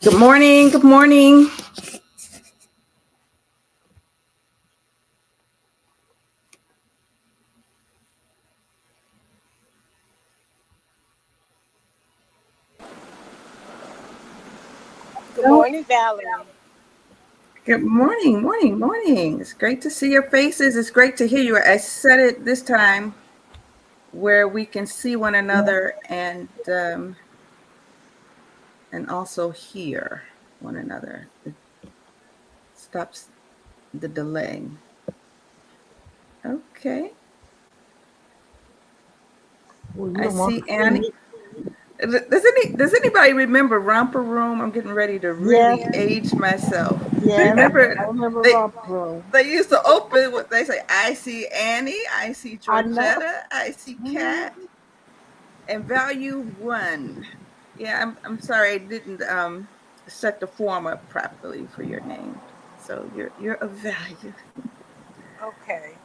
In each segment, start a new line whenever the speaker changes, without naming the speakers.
Good morning. Good morning.
Good morning, Valerie.
Good morning. Morning. Morning. It's great to see your faces. It's great to hear you. I said it this time where we can see one another and also hear one another. It stops the delay. Okay.
Well, you
I
don't want
see
to see
Annie.
me.
Does anybody remember Romper Room? I'm getting ready to
Yes,
really age myself.
yes. I
Remember
remember
they
Rob Room.
they used to open what they say. I see Annie. I see
I know.
Georgetta. I see
Mhm.
Kat and Value One. Yeah, I'm sorry I didn't set the form up properly for your name. So you're a value.
Okay.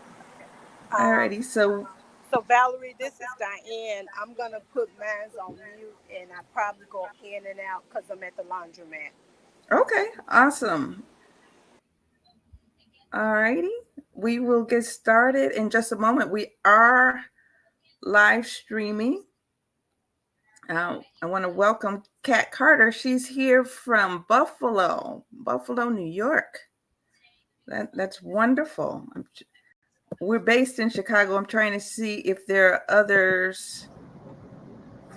Alrighty.
Um,
So
so Valerie, this is Diane. I'm gonna put mine on mute, and I probably go in and out because I'm at the laundromat.
okay, awesome. Alrighty. We will get started in just a moment. We are live streaming. I want to welcome Kat Carter. She's here from Buffalo, New York. That's wonderful. We're based in Chicago. I'm trying to see if there are others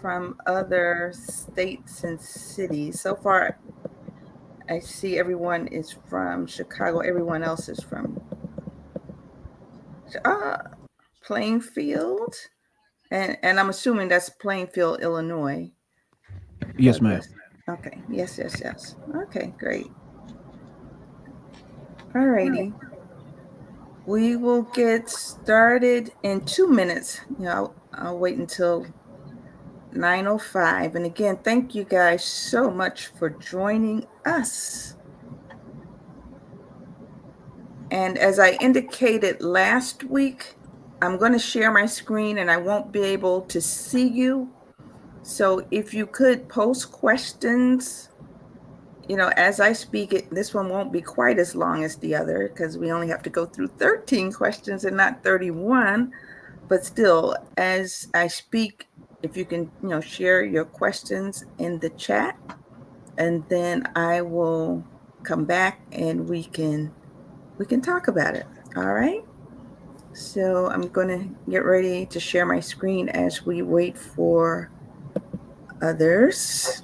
from other states and cities. So far, I see everyone is from Chicago. Everyone else is from uh, Plainfield. And I'm assuming that's Plainfield, Illinois.
Yes, ma'am.
Douglas. Okay. Yes. Okay, great. All righty. We will get started in 2 minutes. I'll wait until 9:05. And again, thank you guys so much for joining us. And as I indicated last week, I'm going to share my screen and I won't be able to see you. So if you could post questions, as I speak it, this one won't be quite as long as the other because we only have to go through 13 questions and not 31. But still, as I speak, if you can, share your questions in the chat, and then I will come back and we can talk about it. All right. So I'm going to get ready to share my screen as we wait for others.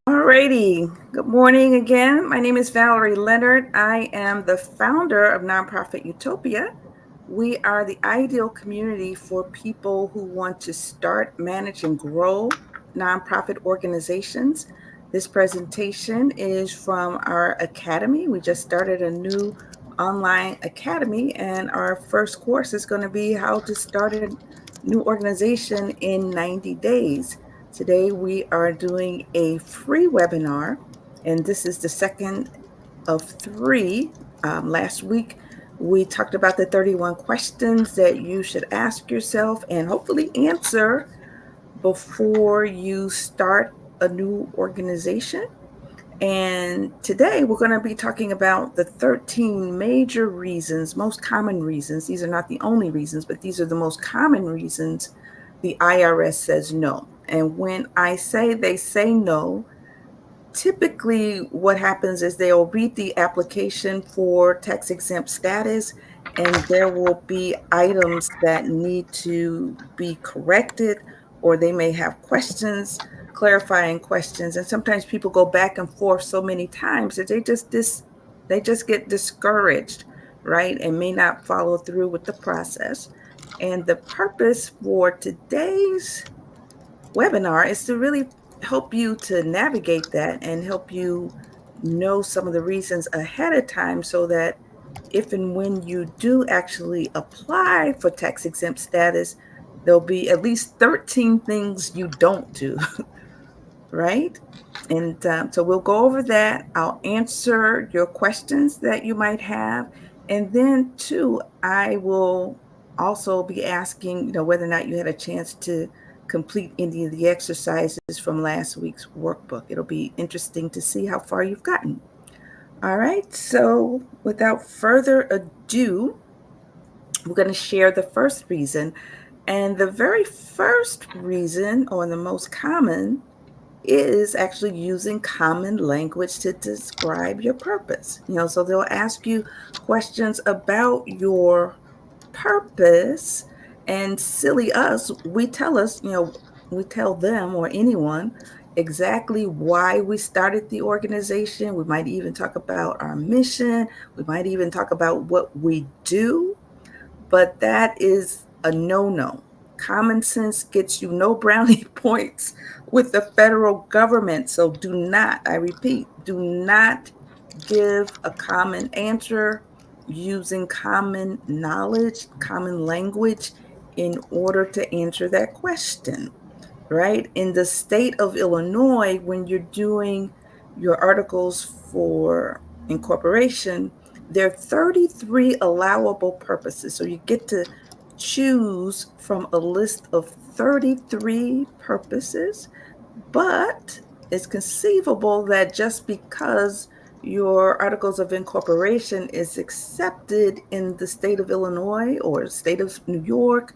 Alrighty. Good morning again. My name is Valerie Leonard. I am the founder of Nonprofit Utopia. We are the ideal community for people who want to start, manage, and grow nonprofit organizations. This presentation is from our academy. We just started a new online academy, and our first course is going to be how to start a new organization in 90 days. Today, we are doing a free webinar, and this is the second of three. Last week, we talked about the 31 questions that you should ask yourself and hopefully answer before you start a new organization. And today, we're going to be talking about the 13 major reasons, most common reasons. These are not the only reasons, but these are the most common reasons the IRS says no. And when I say they say no, typically what happens is they'll read the application for tax exempt status, and there will be items that need to be corrected, or they may have questions, clarifying questions. And sometimes people go back and forth so many times that they just get discouraged, right? And may not follow through with the process. And the purpose for today's webinar is to really help you to navigate that and help you know some of the reasons ahead of time so that if and when you do actually apply for tax exempt status, there'll be at least 13 things you don't do, right? And so we'll go over that. I'll answer your questions that you might have. And then, too, I will also be asking, whether or not you had a chance to complete any of the exercises from last week's workbook. It'll be interesting to see how far you've gotten. All right. So, without further ado, we're going to share the first reason. And the very first reason, or the most common, is actually using common language to describe your purpose. So they'll ask you questions about your purpose, and silly us, we tell them or anyone exactly why we started the organization. We might even talk about our mission. We might even talk about what we do, but that is a no-no. Common sense gets you no brownie points with the federal government. So do not, I repeat, do not give a common answer using common knowledge, common language in order to answer that question, right? In the state of Illinois, when you're doing your articles for incorporation, there are 33 allowable purposes. So you get to choose from a list of 33 purposes, but it's conceivable that just because your articles of incorporation is accepted in the state of Illinois or state of New York,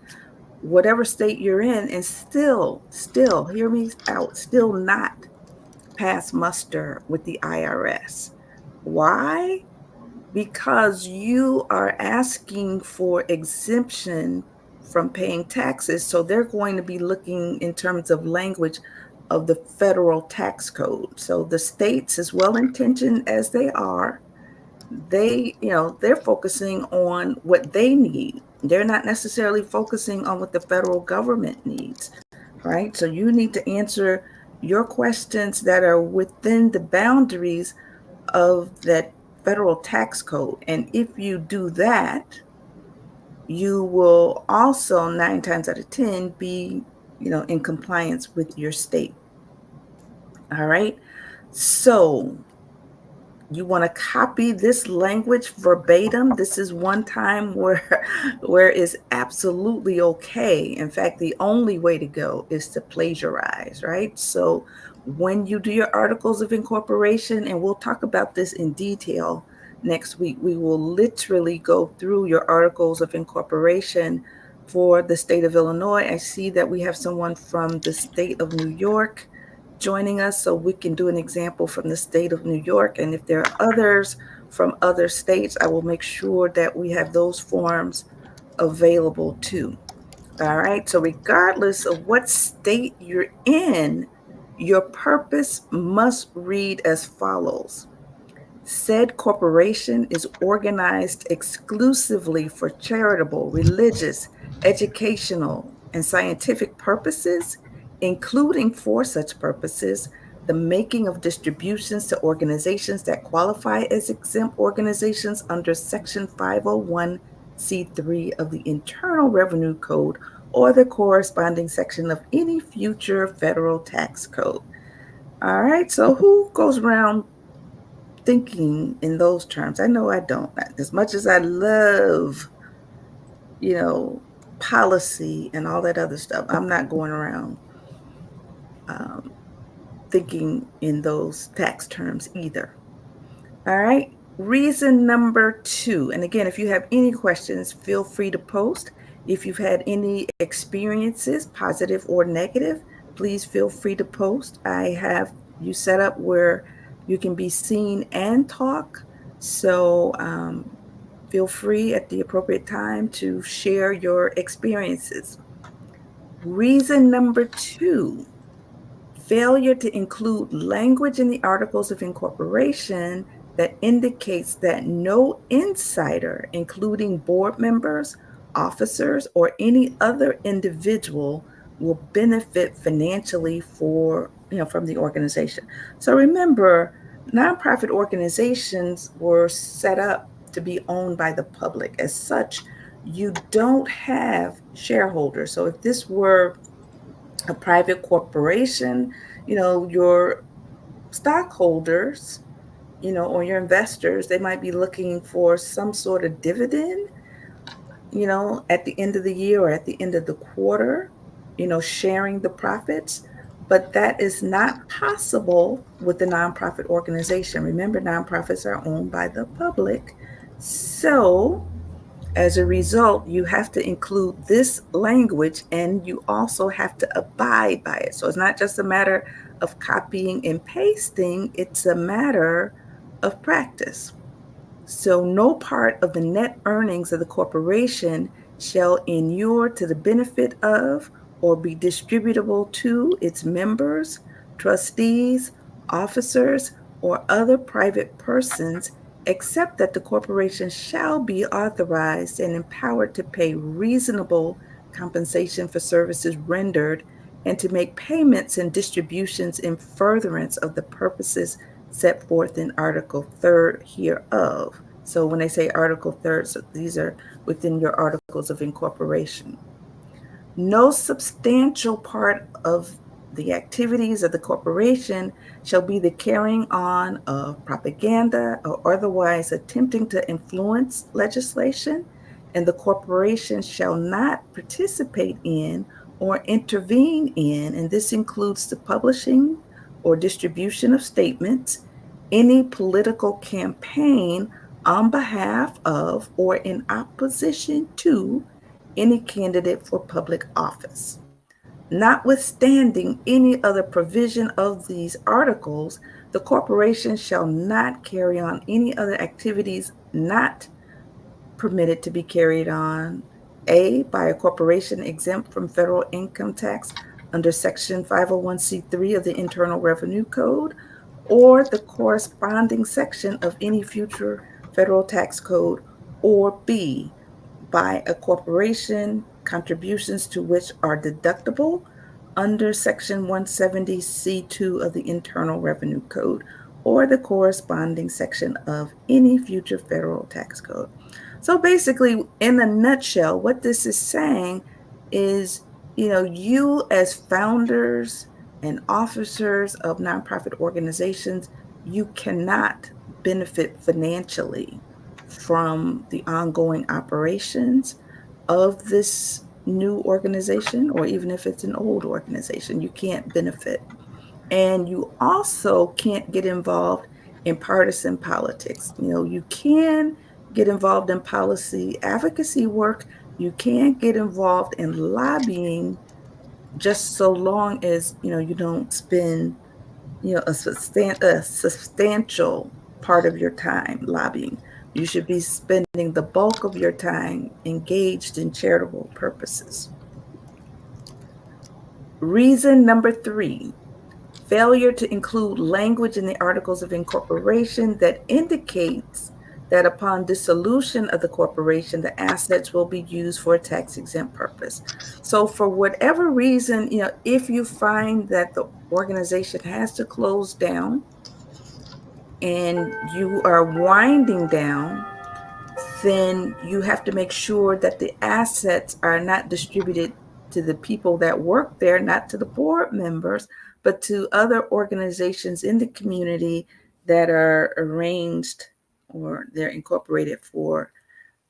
whatever state you're in, and still, hear me out, still not pass muster with the IRS. Why? Because you are asking for exemption from paying taxes. So they're going to be looking in terms of language of the federal tax code. So the states, as well intentioned as they are, they're focusing on what they need. They're not necessarily focusing on what the federal government needs, right? So you need to answer your questions that are within the boundaries of that federal tax code. And if you do that, you will also 9 times out of 10 be, in compliance with your state. All right. So you want to copy this language verbatim. This is one time where it's absolutely okay. In fact, the only way to go is to plagiarize, right? So when you do your articles of incorporation, and we'll talk about this in detail next week, we will literally go through your articles of incorporation for the state of Illinois. I see that we have someone from the state of New York joining us, so we can do an example from the state of New York. And if there are others from other states, I will make sure that we have those forms available too. All right. So regardless of what state you're in, your purpose must read as follows. Said corporation is organized exclusively for charitable, religious, educational, and scientific purposes, including for such purposes, the making of distributions to organizations that qualify as exempt organizations under Section 501c3 of the Internal Revenue Code or the corresponding section of any future federal tax code. All right, so who goes around thinking in those terms? I know I don't. As much as I love, policy and all that other stuff, I'm not going around um, thinking in those tax terms either. All right. Reason number 2. And again, if you have any questions, feel free to post. If you've had any experiences, positive or negative, please feel free to post. I have you set up where you can be seen and talk. So feel free at the appropriate time to share your experiences. Reason number 2. Failure to include language in the Articles of Incorporation that indicates that no insider, including board members, officers, or any other individual, will benefit financially from the organization. So remember, nonprofit organizations were set up to be owned by the public. As such, you don't have shareholders. So if this were a private corporation, your stockholders, or your investors, they might be looking for some sort of dividend, at the end of the year or at the end of the quarter, sharing the profits. But that is not possible with the nonprofit organization. Remember, nonprofits are owned by the public. So, as a result, you have to include this language and you also have to abide by it. So, it's not just a matter of copying and pasting, it's a matter of practice. So no part of the net earnings of the corporation shall inure to the benefit of or be distributable to its members, trustees, officers, or other private persons, except that the corporation shall be authorized and empowered to pay reasonable compensation for services rendered and to make payments and distributions in furtherance of the purposes set forth in Article 3rd hereof. So when they say Article 3rd, so these are within your Articles of Incorporation. No substantial part of the activities of the corporation shall be the carrying on of propaganda or otherwise attempting to influence legislation, and the corporation shall not participate in or intervene in, and this includes the publishing or distribution of statements, any political campaign on behalf of or in opposition to any candidate for public office. Notwithstanding any other provision of these articles, the corporation shall not carry on any other activities not permitted to be carried on A, by a corporation exempt from federal income tax under Section 501c3 of the Internal Revenue Code, or the corresponding section of any future federal tax code, or B, by a corporation, contributions to which are deductible under Section 170C2 of the Internal Revenue Code, or the corresponding section of any future federal tax code. So basically, in a nutshell, what this is saying is, you as founders and officers of nonprofit organizations, you cannot benefit financially from the ongoing operations of this new organization, or even if it's an old organization, you can't benefit. And you also can't get involved in partisan politics. You can get involved in policy advocacy work, you can get involved in lobbying, just so long as you don't spend a substantial part of your time lobbying. You should be spending the bulk of your time engaged in charitable purposes. Reason number 3: failure to include language in the Articles of Incorporation that indicates that upon dissolution of the corporation, the assets will be used for a tax exempt purpose. So, for whatever reason, if you find that the organization has to close down and you are winding down, then you have to make sure that the assets are not distributed to the people that work there, not to the board members, but to other organizations in the community that are arranged or they're incorporated for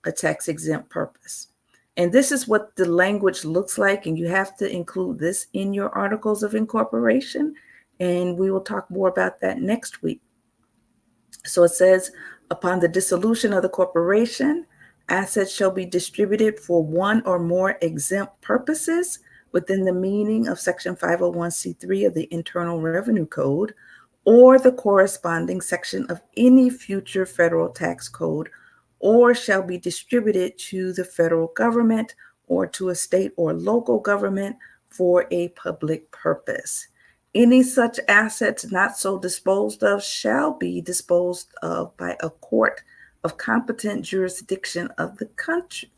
a tax exempt purpose. And this is what the language looks like, and you have to include this in your Articles of Incorporation. And we will talk more about that next week. So it says, upon the dissolution of the corporation, assets shall be distributed for one or more exempt purposes within the meaning of Section 501c3 of the Internal Revenue Code, or the corresponding section of any future federal tax code, or shall be distributed to the federal government or to a state or local government for a public purpose. Any such assets not so disposed of shall be disposed of by a court of competent jurisdiction of the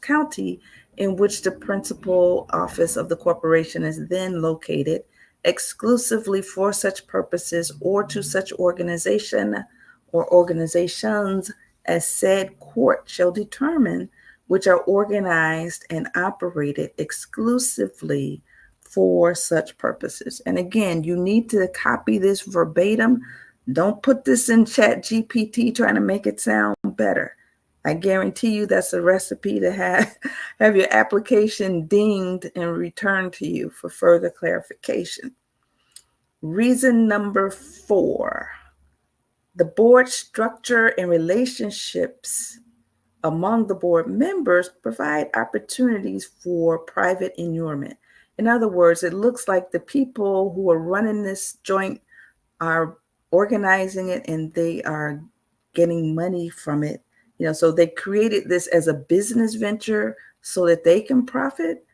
county in which the principal office of the corporation is then located, exclusively for such purposes or to such organization or organizations as said court shall determine, which are organized and operated exclusively for such purposes. And again, you need to copy this verbatim. Don't put this in Chat GPT trying to make it sound better. I guarantee you that's a recipe to have your application dinged and returned to you for further clarification. Reason number 4, the board structure and relationships among the board members provide opportunities for private inurement. In other words, it looks like the people who are running this joint are organizing it and they are getting money from it. So they created this as a business venture so that they can profit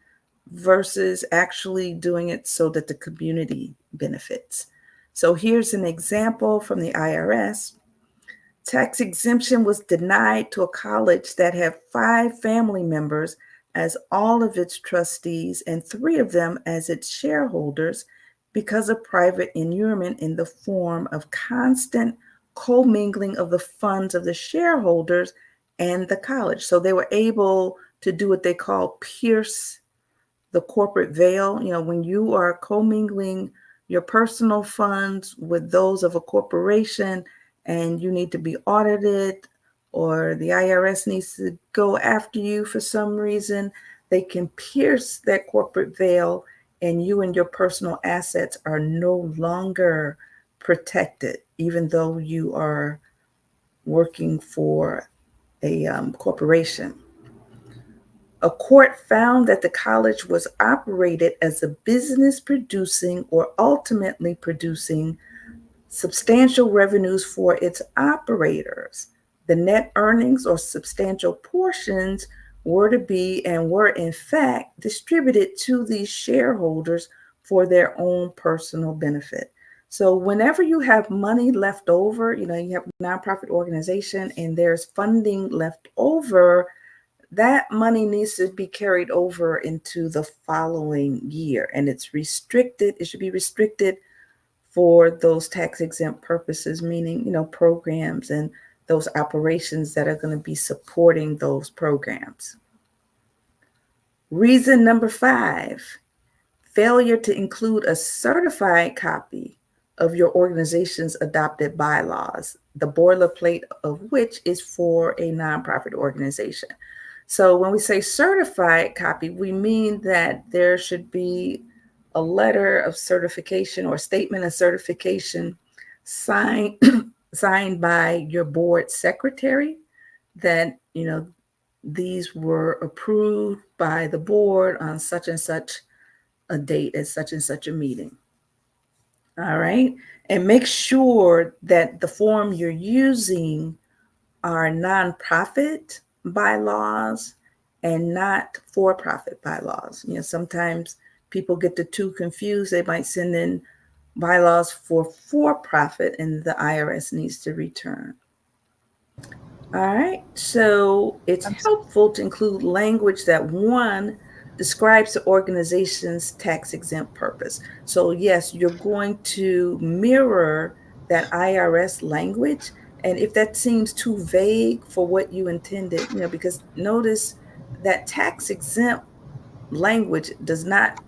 versus actually doing it so that the community benefits. So here's an example from the IRS. Tax exemption was denied to a college that had 5 family members as all of its trustees and 3 of them as its shareholders because of private inurement in the form of constant commingling of the funds of the shareholders and the college. So they were able to do what they call pierce the corporate veil. When you are commingling your personal funds with those of a corporation and you need to be audited or the IRS needs to go after you for some reason, they can pierce that corporate veil and you and your personal assets are no longer protected, even though you are working for a corporation. A court found that the college was operated as a business producing or ultimately producing substantial revenues for its operators. The net earnings or substantial portions were to be and were in fact distributed to these shareholders for their own personal benefit. So whenever you have money left over, you have a nonprofit organization and there's funding left over, that money needs to be carried over into the following year, and it's restricted. It should be restricted for those tax exempt purposes, meaning, programs and those operations that are going to be supporting those programs. Reason number 5, failure to include a certified copy of your organization's adopted bylaws, the boilerplate of which is for a nonprofit organization. So when we say certified copy, we mean that there should be a letter of certification or statement of certification signed signed by your board secretary that, these were approved by the board on such and such a date at such and such a meeting. All right. And make sure that the form you're using are nonprofit bylaws and not for-profit bylaws. Sometimes people get the two confused. They might send in bylaws for-profit and the IRS needs to return. All right, so it's helpful to include language that, one, describes the organization's tax-exempt purpose. So yes, you're going to mirror that IRS language. And if that seems too vague for what you intended, because notice that tax-exempt language does not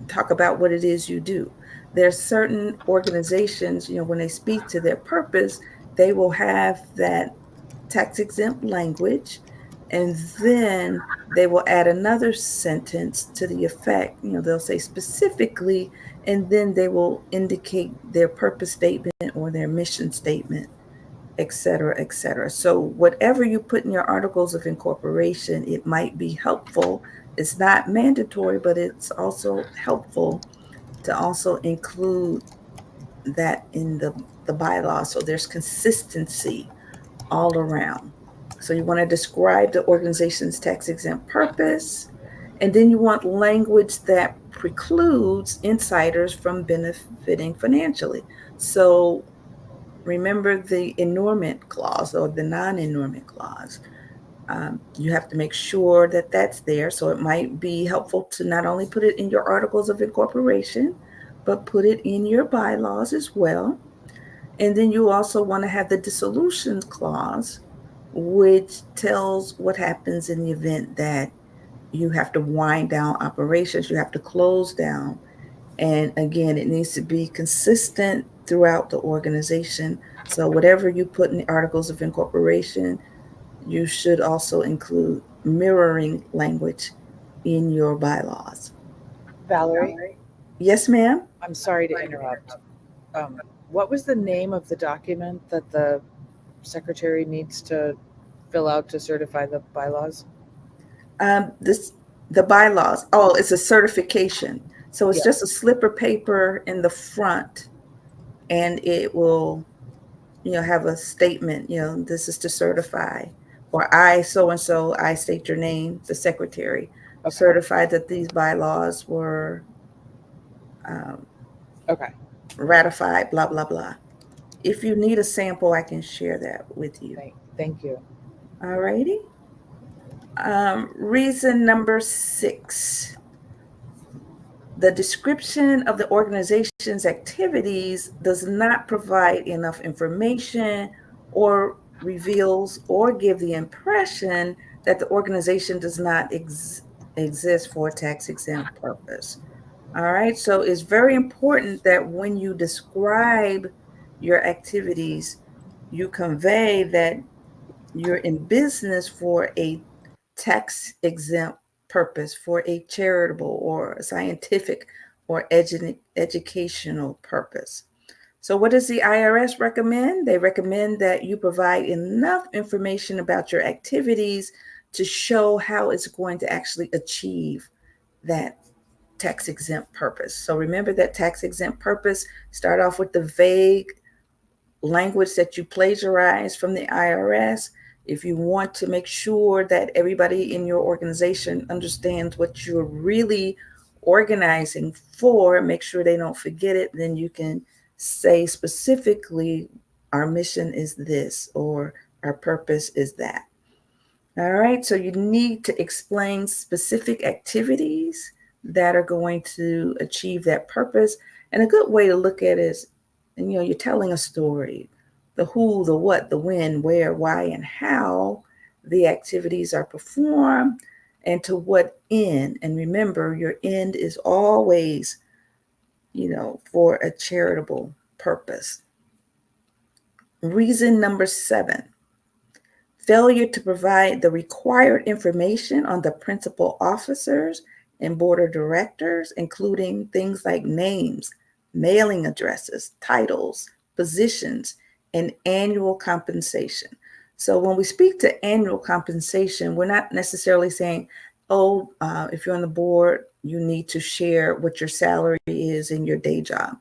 talk about what it is you do. There are certain organizations, when they speak to their purpose, they will have that tax exempt language, and then they will add another sentence to the effect, they'll say specifically, and then they will indicate their purpose statement or their mission statement, et cetera, et cetera. So whatever you put in your articles of incorporation, it might be helpful. It's not mandatory, but it's also helpful to also include that in the bylaw so there's consistency all around. So you want to describe the organization's tax-exempt purpose, and then you want language that precludes insiders from benefiting financially. So remember the enormment clause or the non-enormment clause. You have to make sure that that's there. So it might be helpful to not only put it in your articles of incorporation, but put it in your bylaws as well. And then you also want to have the dissolution clause, which tells what happens in the event that you have to wind down operations, you have to close down. And again, it needs to be consistent throughout the organization. So whatever you put in the articles of incorporation, you should also include mirroring language in your bylaws.
Valerie,
Yes, ma'am.
I'm sorry to interrupt. Um, what was the name of the document that the secretary needs to fill out to certify the bylaws?
This the bylaws. Oh, it's a certification. So it's
Yeah.
just a slip of paper in the front, and it will, have a statement. This is to certify, or I so and so. I state your name, the secretary,
Okay.
certified that these bylaws were um,
Okay.
ratified. Blah blah blah. If you need a sample, I can share that with you.
Thank you.
Alrighty. Reason number 6. The description of the organization's activities does not provide enough information or reveals or give the impression that the organization does not exist for a tax exempt purpose. All right, so it's very important that when you describe your activities, you convey that you're in business for a tax exempt purpose, for a charitable or a scientific or educational purpose. So, what does the IRS recommend? They recommend that you provide enough information about your activities to show how it's going to actually achieve that tax exempt purpose. So, remember that tax exempt purpose, start off with the vague language that you plagiarize from the IRS. If you want to make sure that everybody in your organization understands what you're really organizing for, make sure they don't forget it, then you can say specifically, our mission is this, or our purpose is that. All right, so you need to explain specific activities that are going to achieve that purpose. And a good way to look at it is, you're telling a story, the who, the what, the when, where, why, and how the activities are performed, and to what end. And remember, your end is always, for a charitable purpose. Reason number 7. Failure to provide the required information on the principal officers and board of directors, including things like names, mailing addresses, titles, positions, and annual compensation. So when we speak to annual compensation, we're not necessarily saying, oh, if you're on the board, you need to share what your salary is in your day job.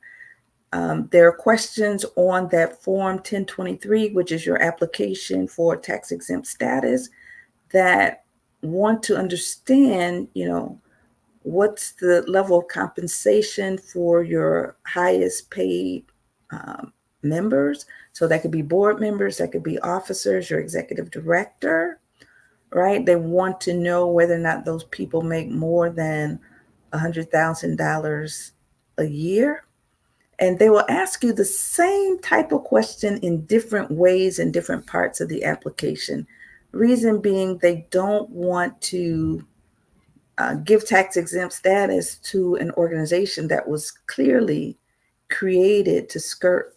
There are questions on that Form 1023, which is your application for tax exempt status, that want to understand, what's the level of compensation for your highest paid members. So that could be board members, that could be officers, your executive director, right? They want to know whether or not those people make more than $100,000 a year. And they will ask you the same type of question in different ways in different parts of the application. Reason being, they don't want to give tax exempt status to an organization that was clearly created to skirt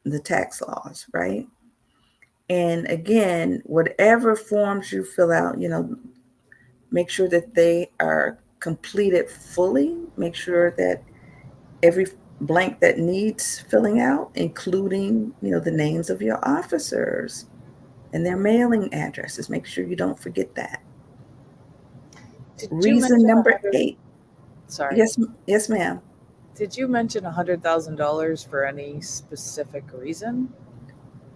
the tax laws, right? And again, whatever forms you fill out, make sure that they are completed fully. Make sure that every blank that needs filling out, including, the names of your officers and their mailing addresses. Make sure you don't forget that.
Did you
Reason
mention
number 8.
Sorry.
Yes, ma'am.
Did you mention $100,000 for any specific reason?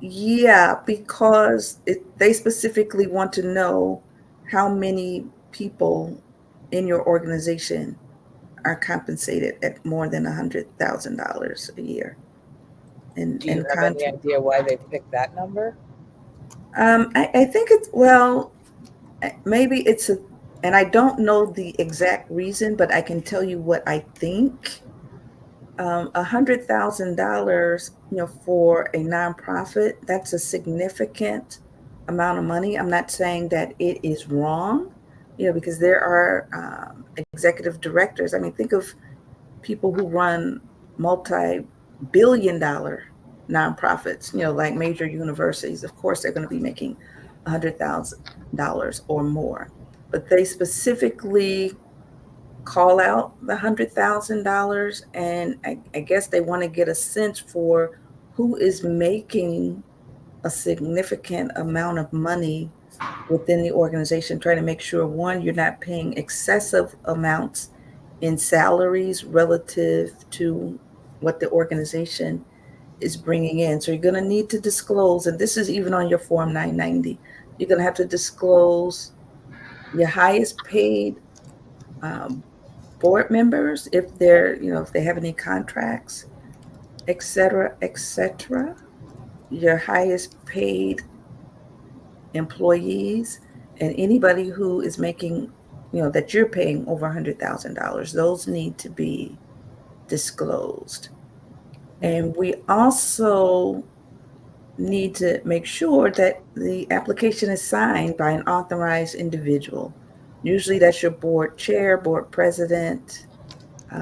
Yeah, because they specifically want to know how many people in your organization are compensated at more than $100,000 a year.
Do you
in
have any
contract.
idea why they picked that number?
I think it's, well, maybe it's a, and I don't know the exact reason, but I can tell you what I think. $100,000, for a nonprofit, that's a significant amount of money. I'm not saying that it is wrong, because there are executive directors. I mean, think of people who run multi-billion-dollar nonprofits, like major universities. Of course, they're going to be making $100,000 or more, but they specifically call out the $100,000, and I guess they want to get a sense for who is making a significant amount of money within the organization, trying to make sure, one, you're not paying excessive amounts in salaries relative to what the organization is bringing in. So you're going to need to disclose, and this is even on your Form 990, you're going to have to disclose your highest paid um, board members, if they're, if they have any contracts, et cetera, et cetera, your highest paid employees, and anybody who is making, that you're paying over $100,000. Those need to be disclosed. And we also need to make sure that the application is signed by an authorized individual. Usually that's your board chair, board president,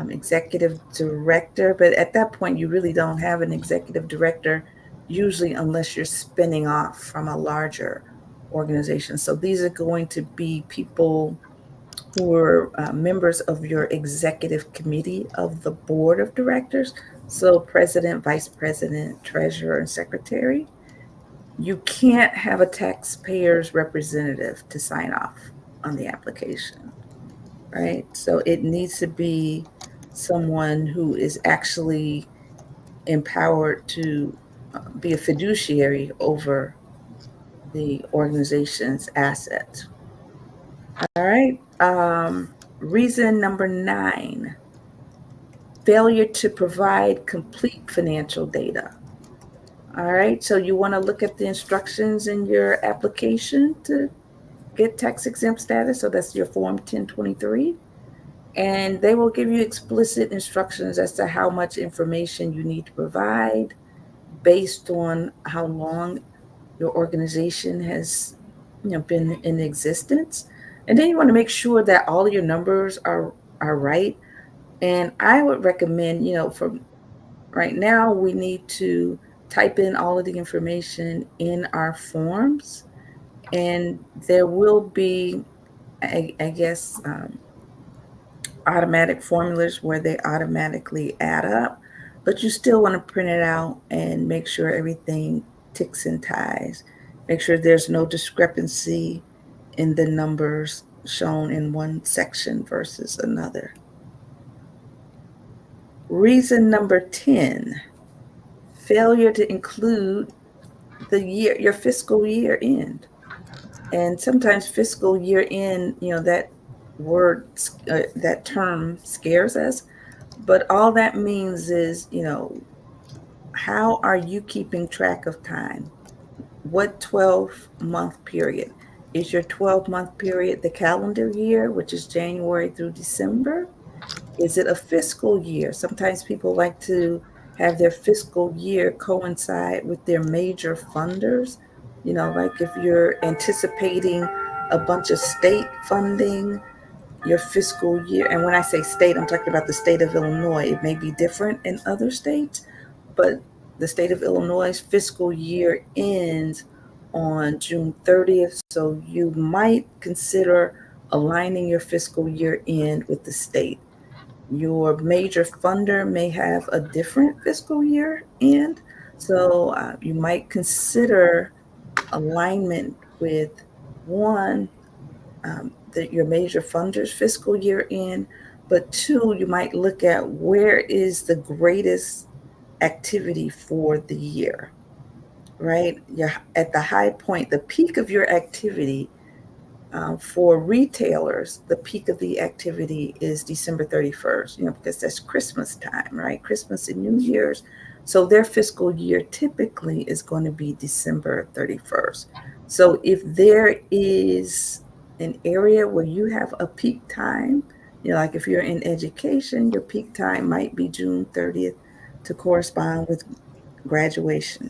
executive director. But at that point, you really don't have an executive director, usually, unless you're spinning off from a larger organization. So these are going to be people who are members of your executive committee of the board of directors. So president, vice president, treasurer, and secretary. You can't have a taxpayer's representative to sign off on the application, right? So it needs to be someone who is actually empowered to be a fiduciary over the organization's assets. All right. Reason number 9, failure to provide complete financial data. All right. So you want to look at the instructions in your application to get tax exempt status. So that's your Form 1023. And they will give you explicit instructions as to how much information you need to provide based on how long your organization has, been in existence. And then you want to make sure that all of your numbers are right. And I would recommend, for right now, we need to type in all of the information in our forms, and there will be, I guess, automatic formulas where they automatically add up, but you still want to print it out and make sure everything ticks and ties. Make sure there's no discrepancy in the numbers shown in one section versus another. Reason number 10, failure to include your fiscal year end. And sometimes fiscal year end, that word, that term scares us. But all that means is, how are you keeping track of time? What 12-month period? Is your 12-month period the calendar year, which is January through December? Is it a fiscal year? Sometimes people like to have their fiscal year coincide with their major funders. Like if you're anticipating a bunch of state funding, your fiscal year, and when I say state, I'm talking about the state of Illinois. It may be different in other states, but the state of Illinois' fiscal year ends on June 30th. So you might consider aligning your fiscal year end with the state. Your major funder may have a different fiscal year end. So you might consider alignment with one, your major funders' fiscal year end, but two, you might look at where is the greatest activity for the year, right? You're at the high point, the peak of your activity. For retailers, the peak of the activity is December 31st, because that's Christmas time, right? Christmas and New Year's, So their fiscal year typically is going to be December 31st. So if there is an area where you have a peak time, like if you're in education, your peak time might be June 30th to correspond with graduation.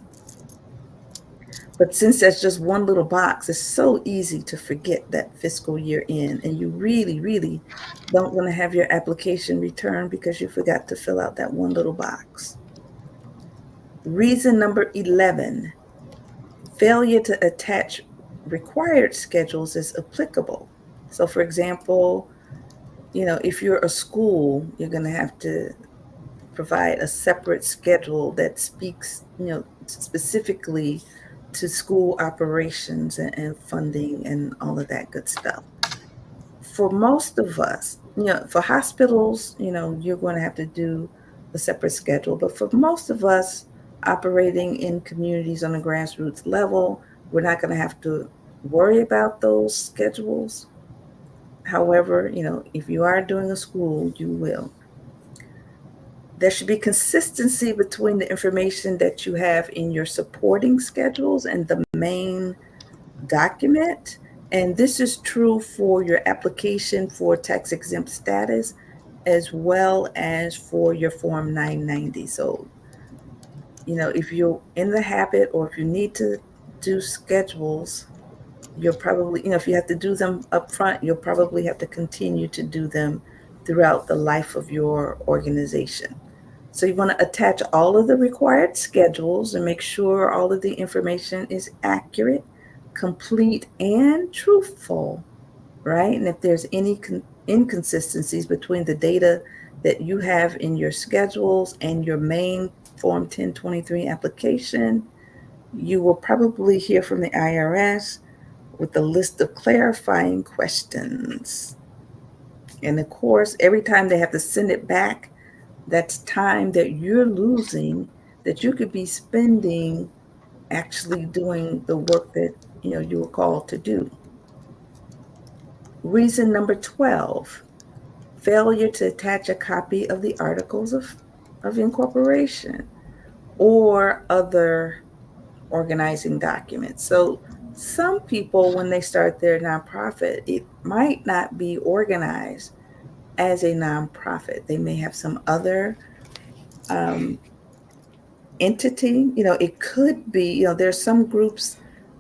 But since that's just one little box, it's so easy to forget that fiscal year end. And you really, really don't want to have your application returned because you forgot to fill out that one little box. Reason number 11, failure to attach required schedules is applicable. So, for example, if you're a school, you're going to have to provide a separate schedule that speaks, specifically to school operations and funding and all of that good stuff. For most of us, for hospitals, you're going to have to do a separate schedule. But for most of us operating in communities on a grassroots level, we're not going to have to worry about those schedules. However, if you are doing a school, you will. There should be consistency between the information that you have in your supporting schedules and the main document. And this is true for your application for tax exempt status as well as for your Form 990. So, if you're in the habit or if you need to do schedules, you'll probably, if you have to do them up front, you'll probably have to continue to do them throughout the life of your organization. So you want to attach all of the required schedules and make sure all of the information is accurate, complete, and truthful, right? And if there's any inconsistencies between the data that you have in your schedules and your main Form 1023 application, you will probably hear from the IRS with a list of clarifying questions. And of course, every time they have to send it back, that's time that you're losing that you could be spending actually doing the work that you were called to do. Reason number 12, failure to attach a copy of the Articles of Incorporation or other organizing documents. So some people, when they start their nonprofit, it might not be organized as a nonprofit. They may have some other entity. It could be, there's some groups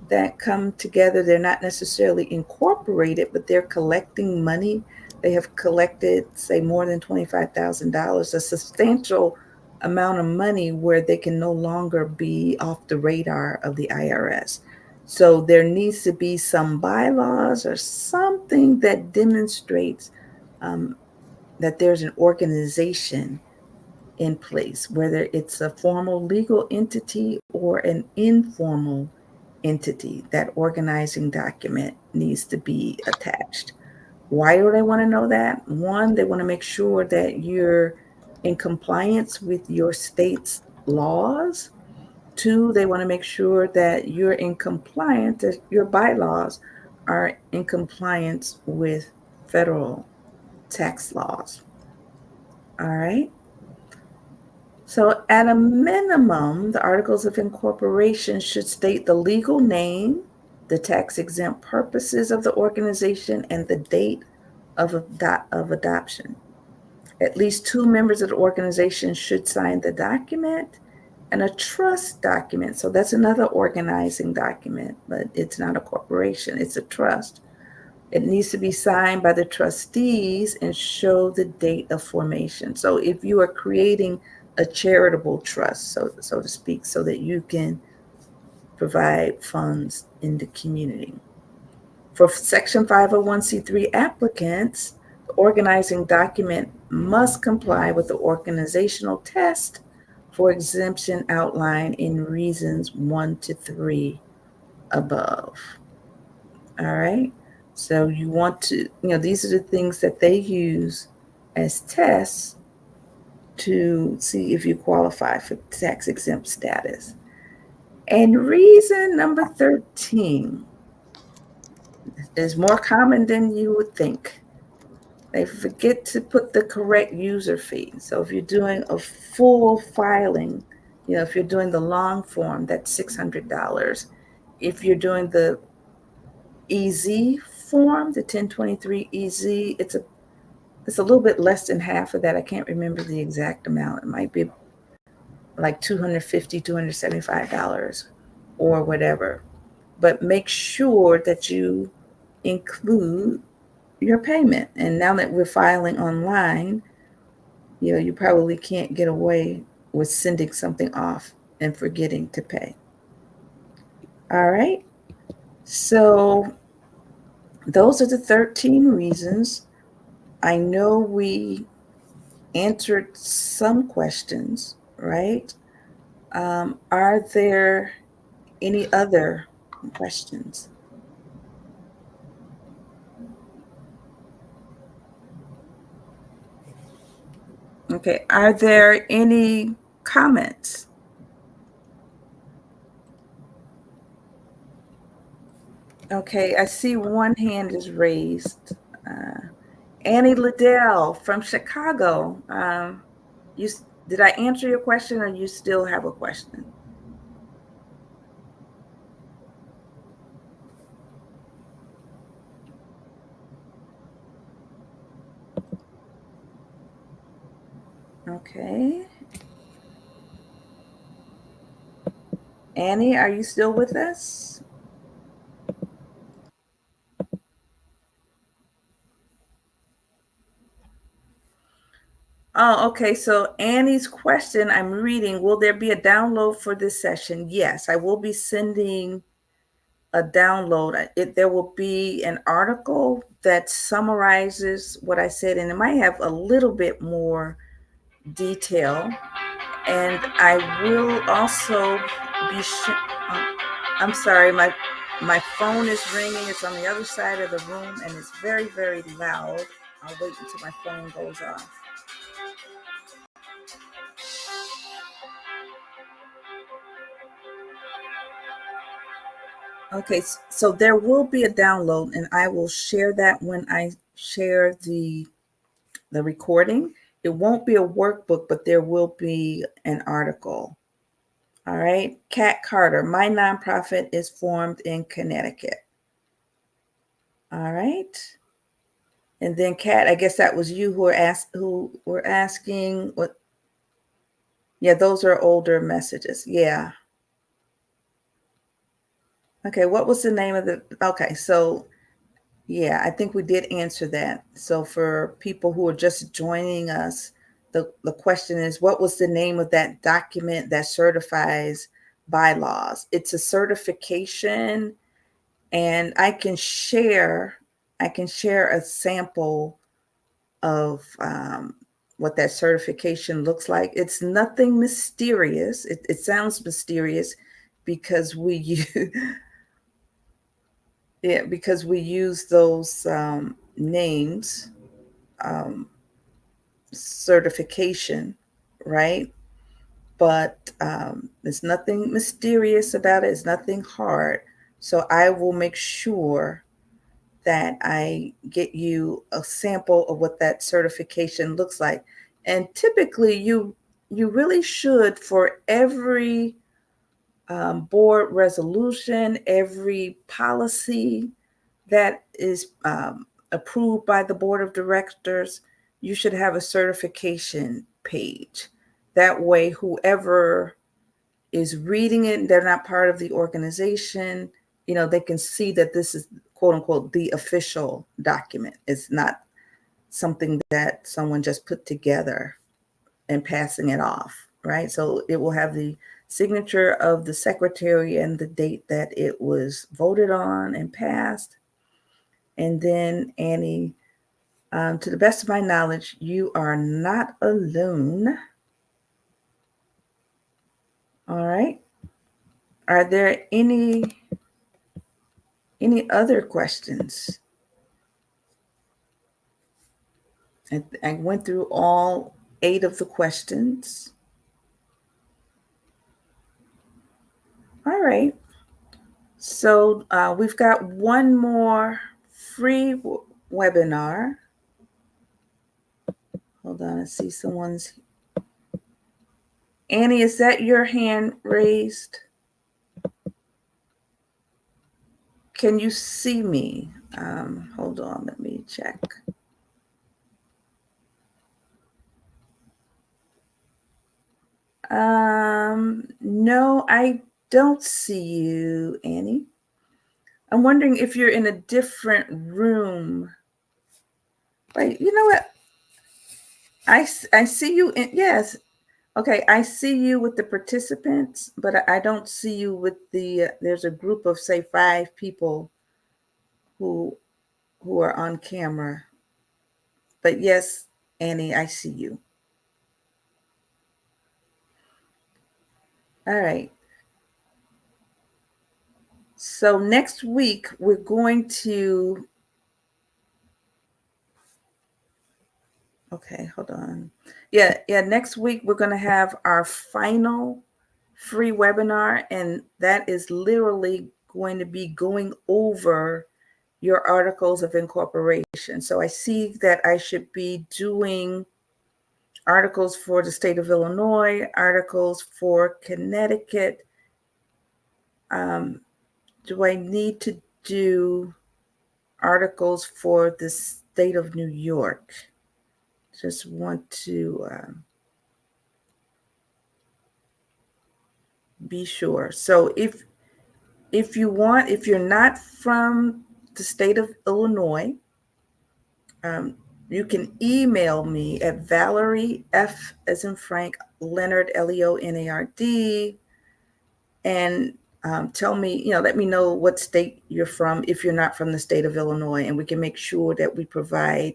that come together. They're not necessarily incorporated, but they're collecting money. They have collected, say, more than $25,000, a substantial amount of money where they can no longer be off the radar of the IRS. So there needs to be some bylaws or something that demonstrates that there's an organization in place, whether it's a formal legal entity or an informal entity. That organizing document needs to be attached. Why do they want to know that? One, they want to make sure that you're in compliance with your state's laws. Two, they want to make sure that you're in compliance, that your bylaws are in compliance with federal tax laws. All right. So, at a minimum, the Articles of Incorporation should state the legal name, the tax exempt purposes of the organization, and the date of adoption. At least 2 members of the organization should sign the document, and a trust document. So, that's another organizing document, but it's not a corporation, it's a trust. It needs to be signed by the trustees and show the date of formation. So, if you are creating a charitable trust, so to speak, so that you can provide funds in the community. For Section 501c3 applicants, the organizing document must comply with the organizational test for exemption outlined in Reasons 1 to 3 above. All right. So you want to, these are the things that they use as tests to see if you qualify for tax exempt status. And reason number 13 is more common than you would think. They forget to put the correct user fee. So if you're doing a full filing, If you're doing the long form, that's $600. If you're doing the EZ form, the 1023 EZ, it's a little bit less than half of that. I can't remember the exact amount. It might be like $250, $275 or whatever. But make sure that you include your payment. And now that we're filing online, you probably can't get away with sending something off and forgetting to pay. All right. So those are the 13 reasons. I know we answered some questions, right? Are there any other questions? Okay. Are there any comments? Okay. I see one hand is raised. Uh, Annie Liddell from Chicago. You did I answer your question, or you still have a question? Okay. Annie, are you still with us? Oh, okay. So Annie's question I'm reading, will there be a download for this session? Yes, I will be sending a download. There will be an article that summarizes what I said, and it might have a little bit more detail. And I will also be. I'm sorry, my phone is ringing. It's on the other side of the room, and it's very, very loud. I'll wait until my phone goes off. Okay, so there will be a download, and I will share that when I share the recording. It won't be a workbook, but there will be an article. All right. Kat Carter, my nonprofit is formed in Connecticut. All right. And then Kat, I guess that was you who were asking what. Yeah, those are older messages. Yeah. Okay, what was the name of the okay, so yeah, I think we did answer that. So for people who are just joining us, the question is, what was the name of that document that certifies bylaws? It's a certification, and I can share a sample of what that certification looks like. It's nothing mysterious. It sounds mysterious because we use yeah, because we use those names, um, certification, right? But there's nothing mysterious about it. It's nothing hard. So I will make sure that I get you a sample of what that certification looks like. And typically, you really should, for every board resolution, every policy that is approved by the board of directors, you should have a certification page. That way, whoever is reading it, they're not part of the organization, they can see that this is quote unquote the official document. It's not something that someone just put together and passing it off, right? So it will have the signature of the secretary and the date that it was voted on and passed. And then, Annie, to the best of my knowledge, you are not alone. All right. Are there any other questions? I went through all 8 of the questions. All right. So we've got one more free webinar. Hold on, I see someone's. Annie, is that your hand raised? Can you see me? Hold on, let me check. No, I don't see you, Annie. I'm wondering if you're in a different room. Wait, you know what? I see you in, yes. Okay, I see you with the participants, but I don't see you with the, there's a group of, say, 5 people who are on camera. But yes, Annie, I see you. All right. So next week, we're going to, okay, hold on. Yeah, next week, we're going to have our final free webinar, and that is literally going to be going over your articles of incorporation. So I see that I should be doing articles for the state of Illinois, articles for Connecticut. Do I need to do articles for the state of New York? Just want to be sure. So if you want, if you're not from the state of Illinois, you can email me at Valerie F as in Frank, Leonard Leonard, and tell me, let me know what state you're from if you're not from the state of Illinois, and we can make sure that we provide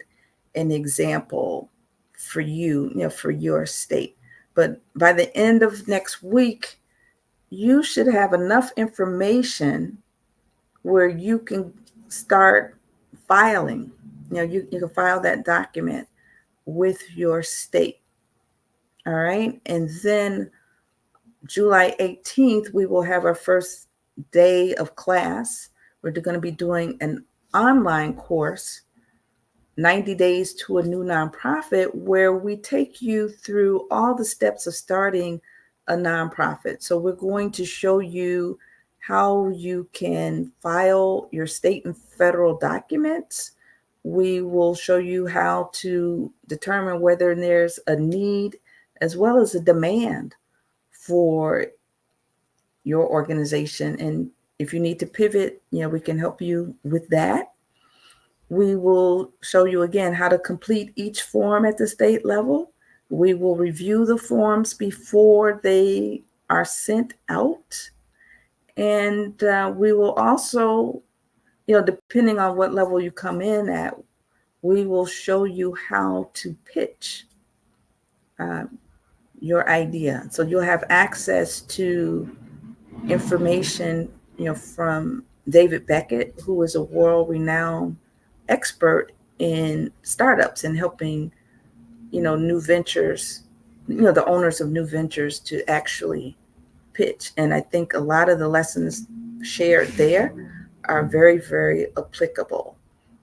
an example for you, for your state. But by the end of next week, you should have enough information where you can start filing. You can file that document with your state. All right. And then July 18th, we will have our first day of class. We're going to be doing an online course, 90 Days to a New Nonprofit, where we take you through all the steps of starting a nonprofit. So we're going to show you how you can file your state and federal documents. We will show you how to determine whether there's a need as well as a demand for your organization. And if you need to pivot, we can help you with that. We will show you again how to complete each form at the state level. We will review the forms before they are sent out. And we will also, depending on what level you come in at, we will show you how to pitch your idea. So you'll have access to information, from David Beckett, who is a world-renowned expert in startups and helping, new ventures, the owners of new ventures to actually pitch. And I think a lot of the lessons shared there are very, very applicable.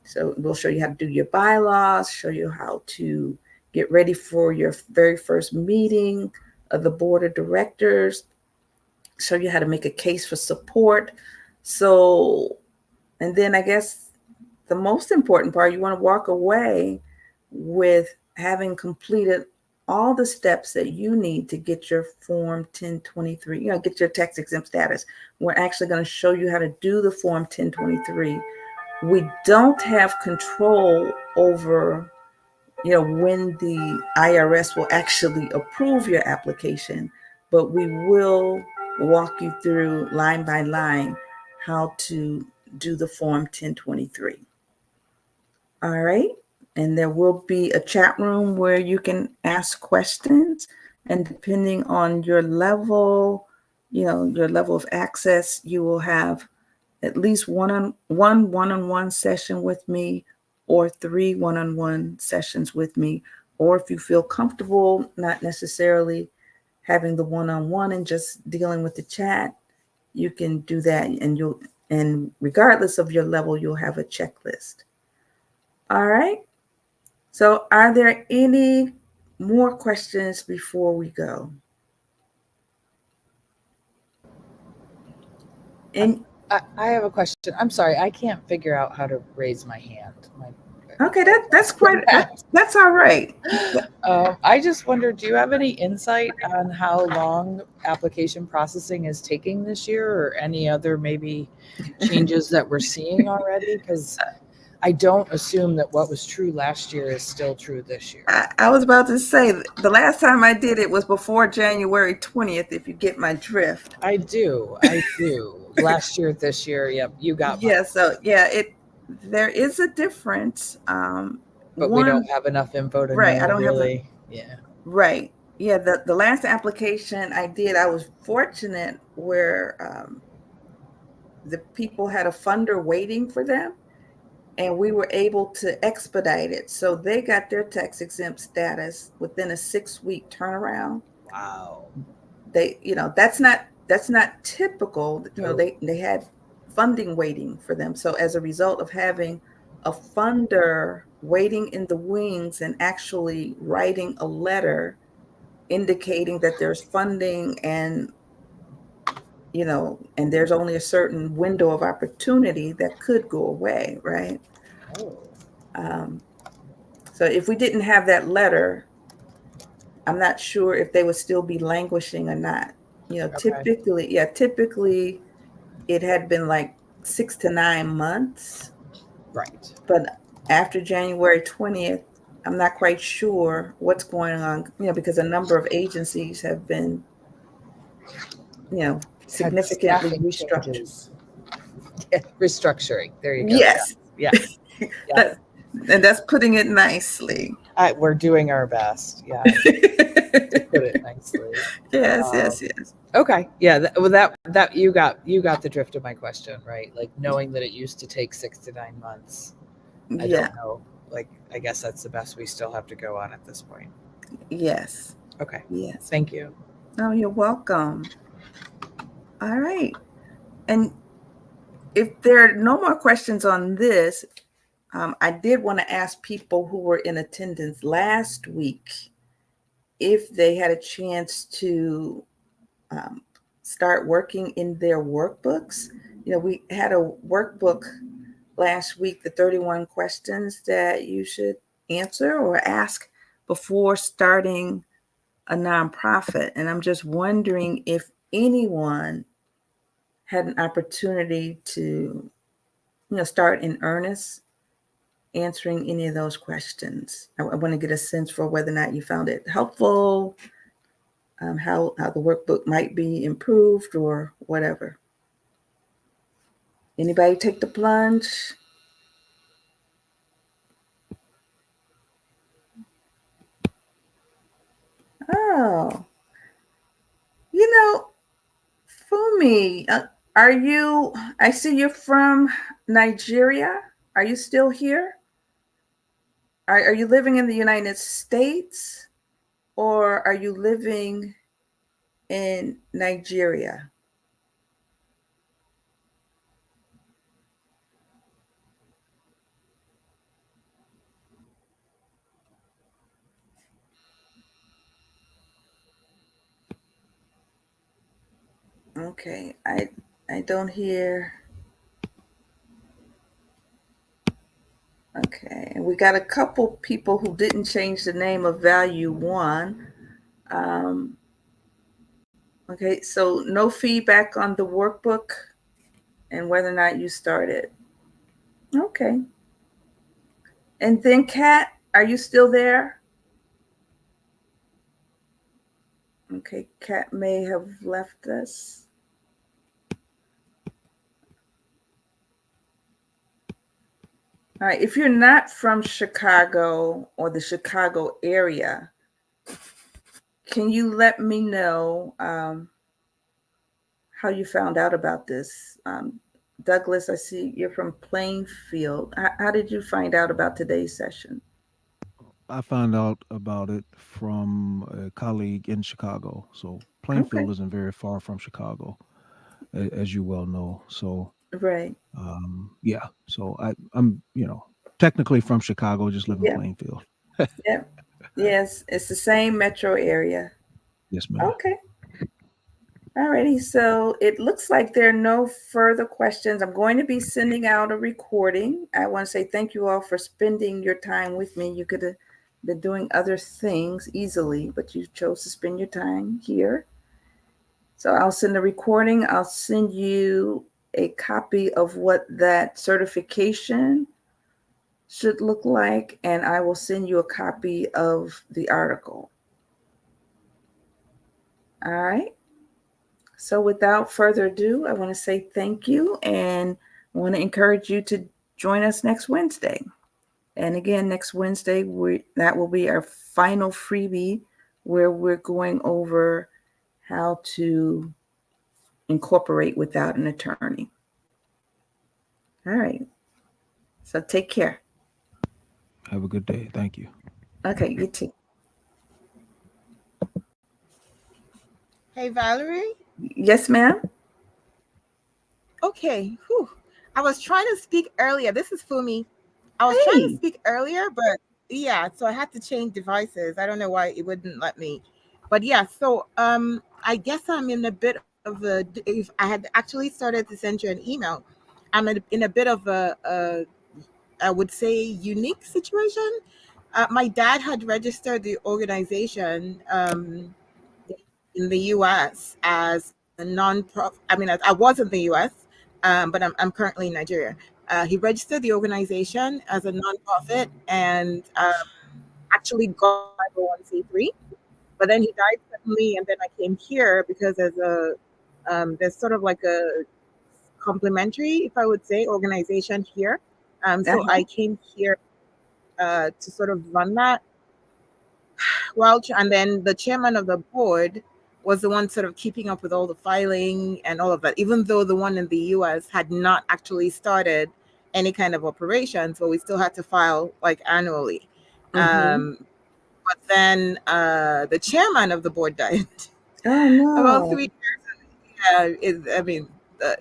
So we'll show you how to do your bylaws, show you how to get ready for your very first meeting of the board of directors, show you how to make a case for support. So, and then I guess the most important part, you want to walk away with having completed all the steps that you need to get your Form 1023, get your tax exempt status. We're actually going to show you how to do the Form 1023. We don't have control over, when the IRS will actually approve your application, but we will walk you through line by line how to do the Form 1023. All right. And there will be a chat room where you can ask questions. And depending on your level, your level of access, you will have at least one-on-one session with me, or 3 one-on-one sessions with me. Or if you feel comfortable not necessarily having the one-on-one and just dealing with the chat, you can do that. And regardless of your level, you'll have a checklist. All right. So are there any more questions before we go? And
I have a question. I'm sorry, I can't figure out how to raise my hand.
okay, that's all right.
I just wonder, do you have any insight on how long application processing is taking this year, or any other maybe changes that we're seeing already? Because I don't assume that what was true last year is still true this year.
I was about to say the last time I did it was before January 20th, if you get my drift.
I do. Last year, this year, yep, you got
Yeah,
mine.
so yeah, there is a difference.
But we don't
One,
have enough info to
right, I
know
don't have
really. Yeah.
right. Yeah, the last application I did, I was fortunate where the people had a funder waiting for them, and we were able to expedite it. So they got their tax exempt status within a 6-week turnaround.
Wow.
They, that's not typical. They had funding waiting for them. So as a result of having a funder waiting in the wings and actually writing a letter indicating that there's funding, and and there's only a certain window of opportunity that could go away, right?
Oh.
Um, so if we didn't have that letter, I'm not sure if they would still be languishing or not.
Okay.
Typically it had been like 6 to 9 months,
Right.
but after January 20th, I'm not quite sure what's going on, because a number of agencies have been,
Had
significantly
staffing
restructured.
changes. Restructuring. There you go.
Yes.
Yeah.
That, and that's putting it nicely.
We're doing our best. Yeah. To put it nicely.
Yes.
Okay. Yeah. That you got the drift of my question, right? Like, knowing that it used to take 6 to 9 months. I
Yeah.
don't know. Like, I guess that's the best we still have to go on at this point.
Yes.
Okay.
Yes.
Thank you.
Oh, you're welcome. All right. And if there are no more questions on this, I did want to ask people who were in attendance last week if they had a chance to start working in their workbooks. We had a workbook last week, the 31 questions that you should answer or ask before starting a nonprofit. And I'm just wondering if anyone had an opportunity to, start in earnest answering any of those questions. I want to get a sense for whether or not you found it helpful, how the workbook might be improved or whatever. Anybody take the plunge? Oh, Fumi, I see you're from Nigeria. Are you still here? Are you living in the United States, or are you living in Nigeria? Okay, I don't hear. Okay, and we got a couple people who didn't change the name of Value One. Okay, so no feedback on the workbook and whether or not you started. Okay. And then Kat, are you still there? Okay, Kat may have left us. All right, if you're not from Chicago or the Chicago area, can you let me know how you found out about this? Douglas, I see you're from Plainfield. How did you find out about today's session?
I found out about it from a colleague in Chicago. So
Okay,
Plainfield isn't very far from Chicago, as you well know. So
right.
yeah, so I'm technically from Chicago, just live in
Yeah,
Plainfield.
yes, it's the same metro area.
Yes, ma'am.
Okay, Alrighty, so it looks like there are no further questions. I'm going to be sending out a recording. I want to say thank you all for spending your time with me. You could have been doing other things easily, but you chose to spend your time here. So I'll send a recording. I'll send you a copy of what that certification should look like, and I will send you a copy of the article. All right. So without further ado, I want to say thank you and I want to encourage you to join us next Wednesday. And again, next Wednesday, that will be our final freebie where we're going over how to incorporate without an attorney. All right. So take care.
Have a good day. Thank you.
Okay, you too.
Hey, Valerie.
Yes, ma'am.
Okay. Whew. I was trying to speak earlier. This is Fumi. I was trying to
Hey.
speak earlier, but yeah, so I had to change devices. I don't know why it wouldn't let me. But yeah, so I guess I'm in a bit of a, if I had actually started to send you an email, I'm in a bit of a I would say unique situation. My dad had registered the organization in the U.S. as a non-profit. I mean, I was in the U.S., but I'm currently in Nigeria. He registered the organization as a non-profit and actually got 501c3. But then he died suddenly, and then I came here because there's sort of like a complementary, if I would say, organization here. So
Uh-huh.
I came here to sort of run that. Well, and then the chairman of the board was the one sort of keeping up with all the filing and all of that, even though the one in the US had not actually started any kind of operations, but we still had to file like annually.
Mm-hmm.
But then the chairman of the board died
Oh,
about
no.
3 years.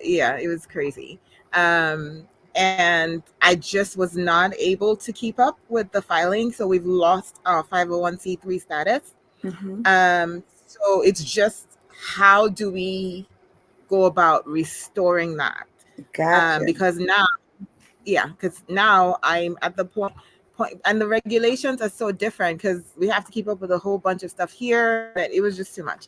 Yeah, it was crazy. Um, and I just was not able to keep up with the filing. So we've lost our 501c3 status.
Mm-hmm.
So it's just how do we go about restoring that?
Gotcha.
Because now I'm at the point, and the regulations are so different because we have to keep up with a whole bunch of stuff here that it was just too much.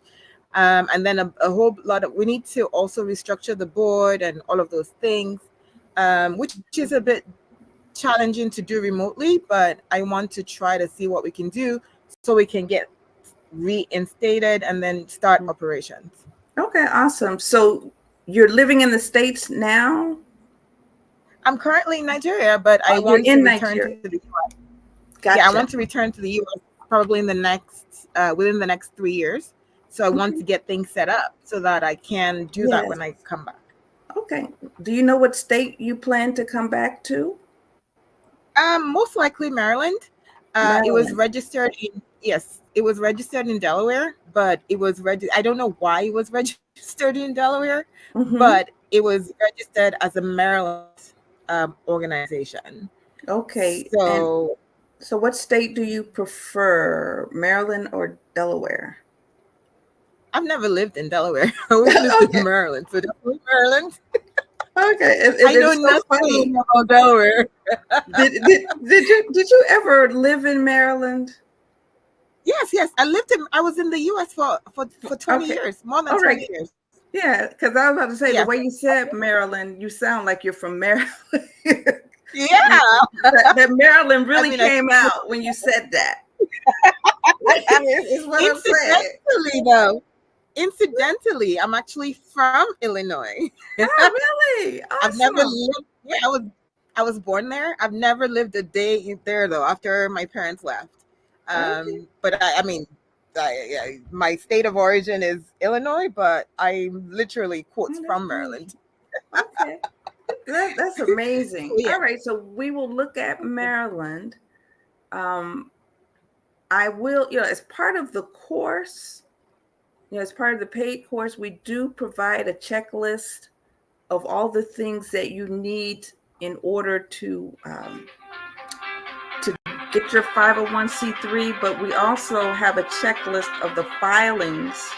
And then a whole lot of, we need to also restructure the board and all of those things, which is a bit challenging to do remotely, but I want to try to see what we can do so we can get reinstated and then start operations.
Okay, awesome. So you're living in the States now?
I'm currently in Nigeria, but I
Oh, you're
want to
in
return
Nigeria.
to the US. Yeah, I
Gotcha.
want to return to the US probably in the next within the next 3 years. So I want
Okay.
to get things set up so that I can do that
Yes.
when I come back.
Okay. Do you know what state you plan to come back to?
Most likely Maryland. It was
Maryland.
registered in yes, it was registered in Delaware, but it was I don't know why it was registered in Delaware,
Mm-hmm.
but it was registered as a Maryland organization.
Okay. And
So
so what state do you prefer, Maryland or Delaware?
I've never lived in Delaware. I always lived in
Okay.
Maryland. So definitely Maryland.
Okay.
I know
It's so
nothing
funny.
about Delaware.
Did you ever live in Maryland?
Yes. I was in the US for 20
Okay.
years, more than
All
20
right.
years.
Yeah, because I was about to say the
Yes.
way you said Maryland, you sound like you're from Maryland.
Yeah.
That Maryland
I
really
mean, I
came
spent
out when you said that. Is what I'm saying.
incidentally though, incidentally, I'm actually from Illinois.
Oh, really?
I've never
Awesome.
lived. Yeah, I was born there. I've never lived a day there though. After my parents left,
Okay.
but I mean, my state of origin is Illinois, but I'm literally quotes
Oh, that's
from
beautiful.
Maryland.
Okay. That's
So
amazing.
yeah,
All right. So we will look at Maryland. Um, I will, as part of the course, as part of the paid course, we do provide a checklist of all the things that you need in order to get your 501c3, but we also have a checklist of the filings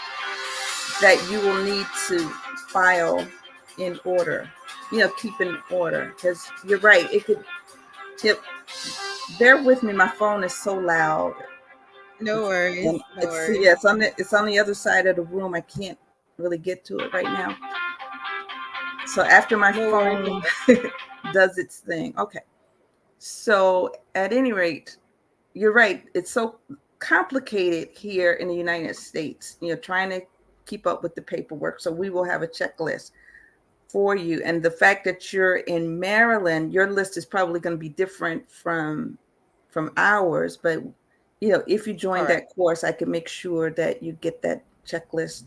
that you will need to file in order, keep in order. Because you're right, it could tip. Bear with me, my phone is so loud.
No worries.
And
No worries.
yeah, it's on the other side of the room. I can't really get to it right now. So after my
No worries.
phone does its thing. Okay. So at any rate, you're right. It's so complicated here in the United States, trying to keep up with the paperwork. So we will have a checklist for you. And the fact that you're in Maryland, your list is probably going to be different from ours. But if you join
Correct.
that course, I can make sure that you get that checklist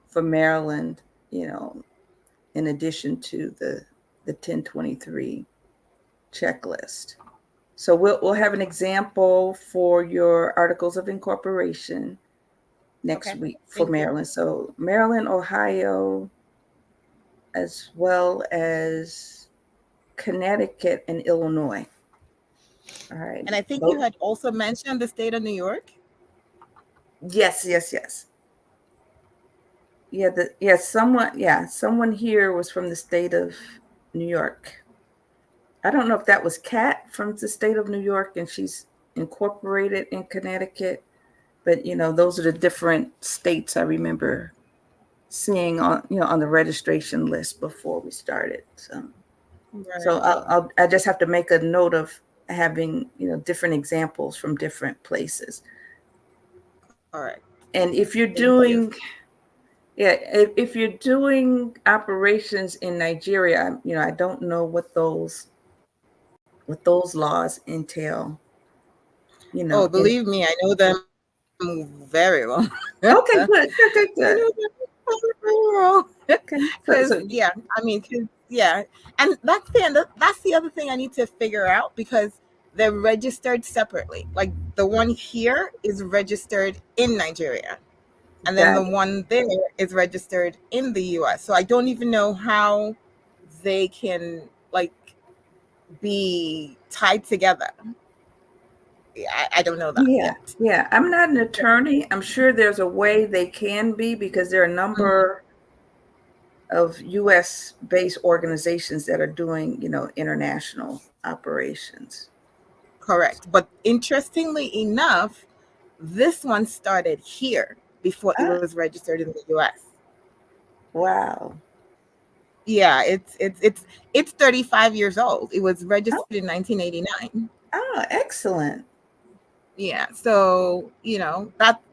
for Maryland, in addition to the 1023 checklist. So we'll have an example for your Articles of Incorporation next
Okay.
week for
Thank you.
Maryland. So Maryland, Ohio, as well as Connecticut and Illinois. All right.
And I think you had also mentioned the state of New York.
Yes. Someone here was from the state of New York. I don't know if that was Kat from the state of New York and she's incorporated in Connecticut, but those are the different states I remember seeing on the registration list before we started. So I just have to make a note of having different examples from different places.
All right.
And if you're doing if you're doing operations in Nigeria, I don't know what those laws entail.
Oh, believe me, I know them very well.
Okay, good.
I know them very well.
Okay.
And that's the other thing I need to figure out, because they're registered separately. Like the one here is registered in Nigeria, and then the one there is registered in the US. So I don't even know how they can be tied together. I don't know that yet.
Yeah. I'm not an attorney. I'm sure there's a way they can be, because there are a number of US based organizations that are doing, international operations.
Correct. But interestingly enough, this one started here before it was registered in the US.
Wow.
Yeah, it's 35 years old. It was registered in 1989.
Oh, excellent.
Yeah, so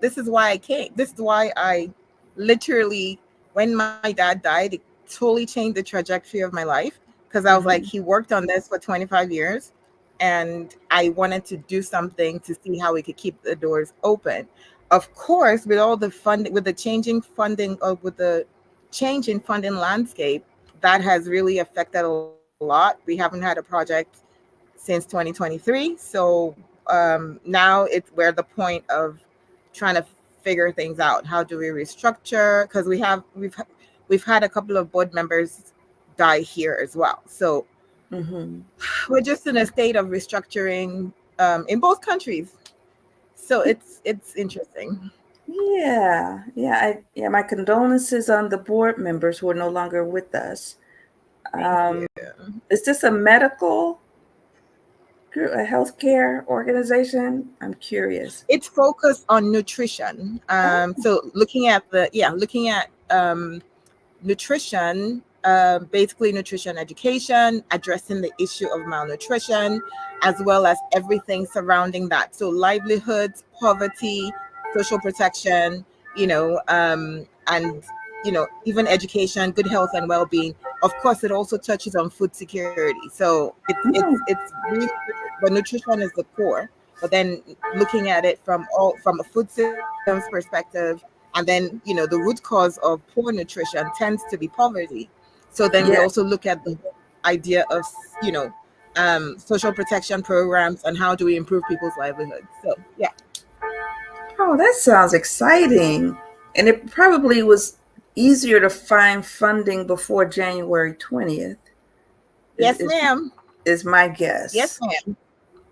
this is why I came. This is why I literally, when my dad died, it totally changed the trajectory of my life, because I was like, he worked on this for 25 years, and I wanted to do something to see how we could keep the doors open. Of course, with all the funding, with the change in funding landscape, that has really affected a lot. We haven't had a project since 2023, so now we're at the point of trying to figure things out. How do we restructure? Because we've had a couple of board members die here as well. So we're just in a state of restructuring in both countries. So it's interesting.
Yeah. My condolences on the board members who are no longer with us. Is this a medical group, a healthcare organization? I'm curious.
It's focused on nutrition. So looking at nutrition, basically nutrition education, addressing the issue of malnutrition, as well as everything surrounding that. So livelihoods, poverty, social protection, and even education, good health and well-being. Of course, it also touches on food security. So it's really, but nutrition is the core. But then looking at it from a food systems perspective, and then the root cause of poor nutrition tends to be poverty. So then we also look at the idea of social protection programs and how do we improve people's livelihoods. So yeah.
Oh, that sounds exciting. And it probably was easier to find funding before January 20th.
Yes, ma'am.
Is my guess.
Yes, ma'am.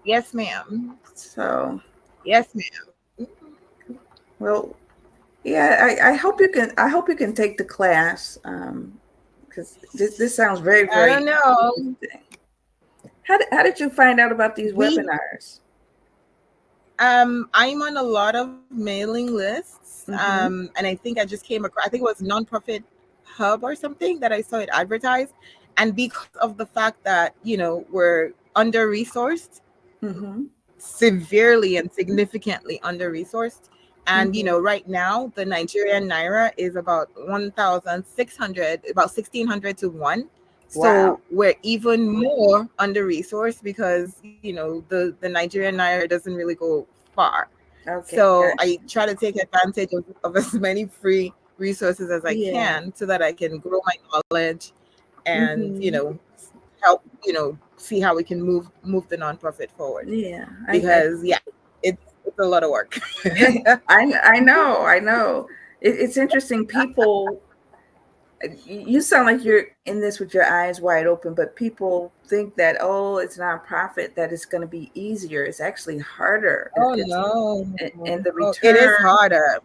Yes, ma'am.
So.
Yes, ma'am.
Well, Yeah, I hope you can. I hope you can take the class, because this sounds very,
I don't
very
know.
interesting. How did you find out about these
We
webinars?
I'm on a lot of mailing lists.
Mm-hmm.
And I think I just came across, I think it was Nonprofit Hub or something that I saw it advertised. And because of the fact that, we're under resourced,
Mm-hmm.
severely and significantly under resourced. And
Mm-hmm.
right now the Nigerian naira is about 1,600, about 1,600 to 1.
Wow.
So we're even more under resourced because the Nigerian naira doesn't really go far.
Okay.
So
Gotcha.
I try to take advantage of as many free resources as I
Yeah.
can so that I can grow my knowledge and
Mm-hmm.
help see how we can move the nonprofit forward,
Yeah.
because yeah, it's a lot of work.
I know. I know. It's interesting. People, you sound like you're in this with your eyes wide open, but people think that, oh, it's nonprofit, that it's going to be easier. It's actually harder.
Oh
It's
no,
and the
no, it is
return,
harder.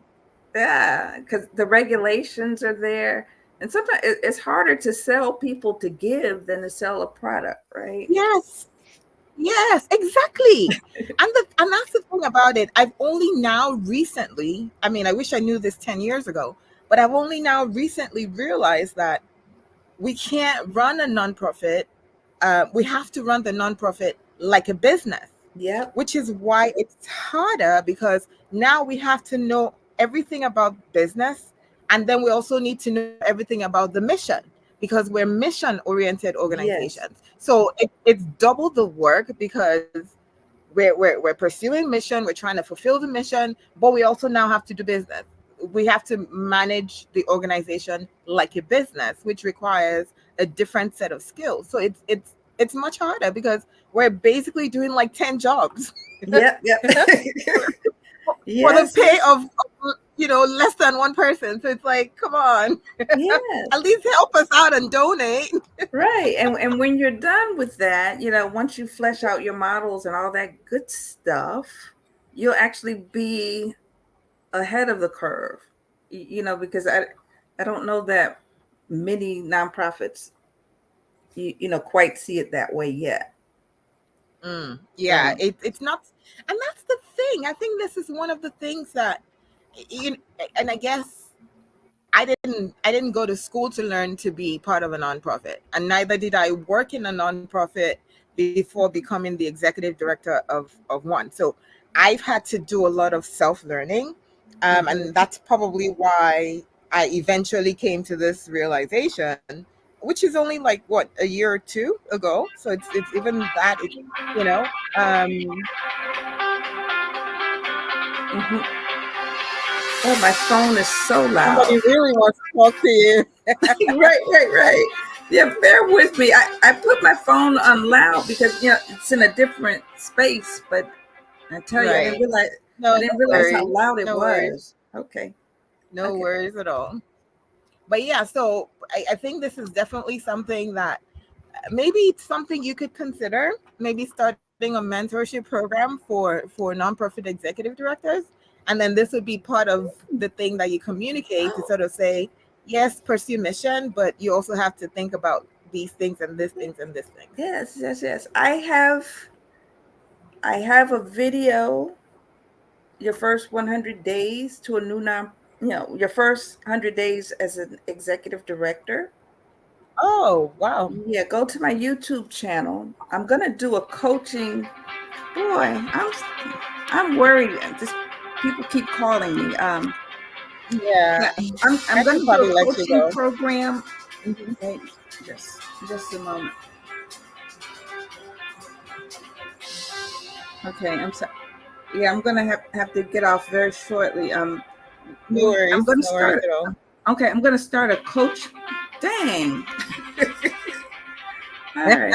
yeah, because the regulations are there, and sometimes it's harder to sell people to give than to sell a product, right?
Yes, yes, exactly. And that's the thing about it. I've only now recently, I mean, I wish I knew this 10 years ago, but I've only now recently realized that we can't run a nonprofit. We have to run the nonprofit like a business,
Yep.
which is why it's harder, because now we have to know everything about business. And then we also need to know everything about the mission, because we're mission oriented
Yes.
organizations. So it's double the work, because we're pursuing mission, we're trying to fulfill the mission, but we also now have to do business. We have to manage the organization like a business, which requires a different set of skills. So it's much harder, because we're basically doing like 10 jobs
Yep. Yep.
for the
Yes.
pay
Yes.
of less than one person. So it's like, come on,
Yes.
at least help us out and donate.
Right. And when you're done with that, once you flesh out your models and all that good stuff, you'll actually be ahead of the curve. Because I don't know that many nonprofits quite see it that way yet.
Yeah,
So,
it's not, and that's the thing. I think this is one of the things that, you and I guess I didn't go to school to learn to be part of a nonprofit, and neither did I work in a nonprofit before becoming the executive director of one. So I've had to do a lot of self learning, and
mhm.
that's probably why I eventually came to this realization, which is only like what, a year or two ago. So it's even that, you know um
Mhm. Oh, my phone is so
somebody
loud.
really wants to talk to you.
Right, right, right. Yeah, bear with me. I put my phone on loud because it's in a different space, but I tell you,
Right.
I
No, no
didn't realize how
worries.
loud it
No worries.
was. Okay.
No
Okay.
worries at all. But yeah, so I think this is definitely something that maybe it's something you could consider. Maybe starting a mentorship program for nonprofit executive directors, and then this would be part of the thing that you communicate to sort of say, yes, pursue mission, but you also have to think about these things and this things and this things.
Yes, yes, yes. I have a video, your first 100 days to a new your first 100 days as an executive director.
Oh wow.
Yeah, go to my YouTube channel. I'm going to do a coaching. Boy, I'm worried. Just people keep calling me.
Yeah,
Yeah, I'm
I
going
should
to do
probably
a
let you
coaching
go.
program.
Mhm.
Wait, just a moment. Okay, I'm sorry. Yeah, I'm gonna have to get off very shortly.
No
I'm
worries.
gonna
No worries
start.
at all.
Okay, I'm gonna start a coach. Dang. All right.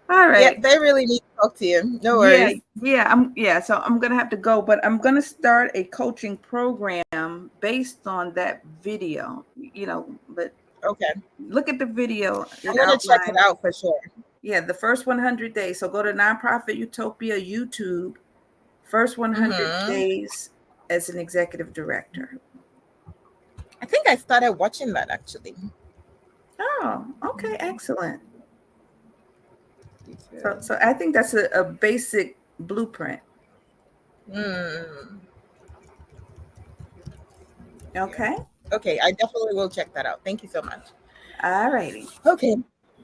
All
Yeah,
right.
they really need to talk to you. No
Yeah,
worries.
yeah. So I'm gonna have to go, but I'm gonna start a coaching program based on that video. But
Okay.
look at the video.
I'm
It
gonna check it
outlines.
out for sure.
Yeah, the first 100 days. So go to Nonprofit Utopia YouTube. First 100
Mm-hmm.
days as an executive director.
I think I started watching that actually.
Oh, okay, excellent. So I think that's a basic blueprint.
Hmm.
Okay.
Okay, I definitely will check that out. Thank you so much.
All righty.
Okay.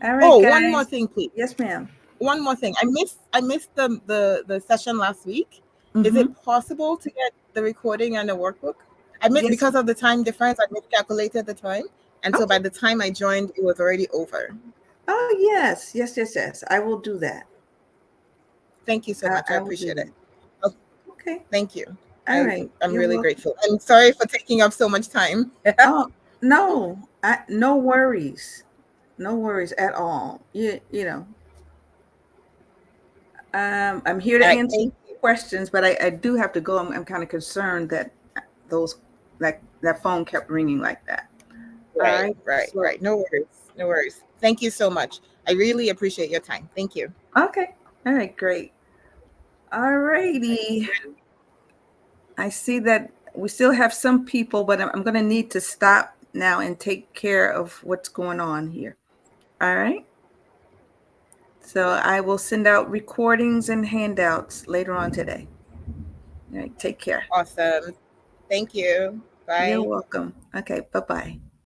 All right,
Oh,
guys.
one more thing, please.
Yes, ma'am.
One more thing. I missed the session last week. Is
Mm-hmm.
it possible to get the recording and the workbook? I missed
Yes.
because of the time difference. I miscalculated the time, and so by
Okay.
the time I joined, it was already over.
Oh, yes. Yes, yes, yes. I will do that.
Thank you so much. I
I will do
appreciate it.
that.
Okay,
Okay.
thank you.
All right.
I'm
You're
really
welcome.
grateful. I'm sorry for taking up so much time.
Oh, no. No worries. No worries at all. You know, I'm here to
All right,
answer
thank you.
questions, but I do have to go. I'm kind of concerned that those that phone kept ringing like that. All
Right,
right.
right,
So
right. No worries. No worries. Thank you so much. I really appreciate your time. Thank you.
okay. All right. Great. All righty. I see that we still have some people, but I'm going to need to stop now and take care of what's going on here. All right. So I will send out recordings and handouts later on today. All right. Take care.
Awesome. Thank you.
You're
Bye.
welcome. Okay. Bye bye.